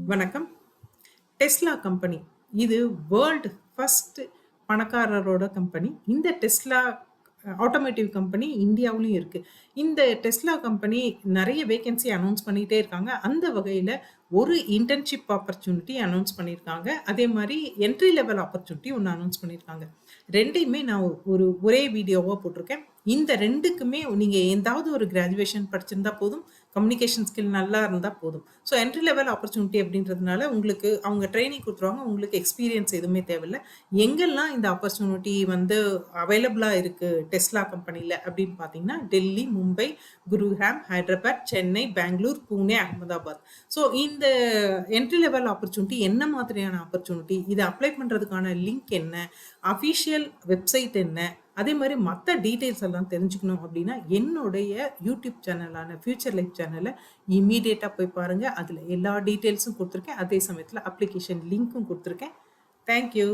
வணக்கம். Tesla company. இது world first பணக்காரரோட company. இந்த டெஸ்லா ஆட்டோமேட்டிவ் கம்பெனி இந்தியாவுலயும் இருக்கு. இந்த டெஸ்லா கம்பெனி நெறைய வேக்கன்சி அனவுன்ஸ் பண்ணிட்டே இருக்காங்க. அந்த வகையில ஒரு இன்டர்ன்ஷிப் ஆப்பர்ச்சுனிட்டி அனவுன்ஸ் பண்ணியிருக்காங்க. அதே மாரி என்ட்ரி லெவல் ஆப்பர்ச்சுனிட்டி ஒண்ணு அனவுன்ஸ் பண்ணியிருக்காங்க. 2யுமே நான் ஒரே வீடியோவா போட்டிருக்கேன். இந்த 2க்குமே நீங்க எந்தாவது ஒரு கிராஜுவேஷன் படிச்சிருந்தா போதும். கம்யூனிகேஷன் ஸ்கில் நல்லா இருந்தா போதும். ஸோ என்ட்ரி லெவல் ஆப்பர்ச்சுனிட்டி அப்படின்றதுனால உங்களுக்கு அவங்க ட்ரெய்னிங் குடுத்துருவாங்க. உங்களுக்கு எக்ஸ்பீரியன்ஸ் எதுவுமே தேவையில்ல. எங்கெல்லாம் இந்த ஆப்பர்ச்சுனிட்டி அவைலபிளா இருக்கு டெஸ்லா கம்பெனில அப்படின்னு பார்த்தீங்கன்னா, டெல்லி, மும்பை, குருகிராம், ஹைதராபாத், சென்னை, பெங்களூர், புனே, அகமதாபாத். ஸோ இந்த என்ட்ரி லெவல் ஆப்பர்ச்சுனிட்டி என்ன மாதிரியான ஆப்பர்ச்சுனிட்டி? இத அப்ளை பண்றதுக்கான லிங்க் என்ன? அஃபிஷியல் வெப்சைட் என்ன? அதே மாரி மத்த டீட்டெயில்ஸ் எல்லாம் தெரிஞ்சுக்கணும் அப்படின்னா, என்னுடைய யூடியூப் சேனலான ஃபியூச்சர் லைஃப் சேனல இம்மீடியட்டா போய் பாருங்க. அதுல எல்லா டீட்டெயில்ஸும் குடுத்துருக்கேன். அதே சமயத்துல அப்ளிகேஷன் லிங்க்கும் குடுத்துருக்கேன். Thank you.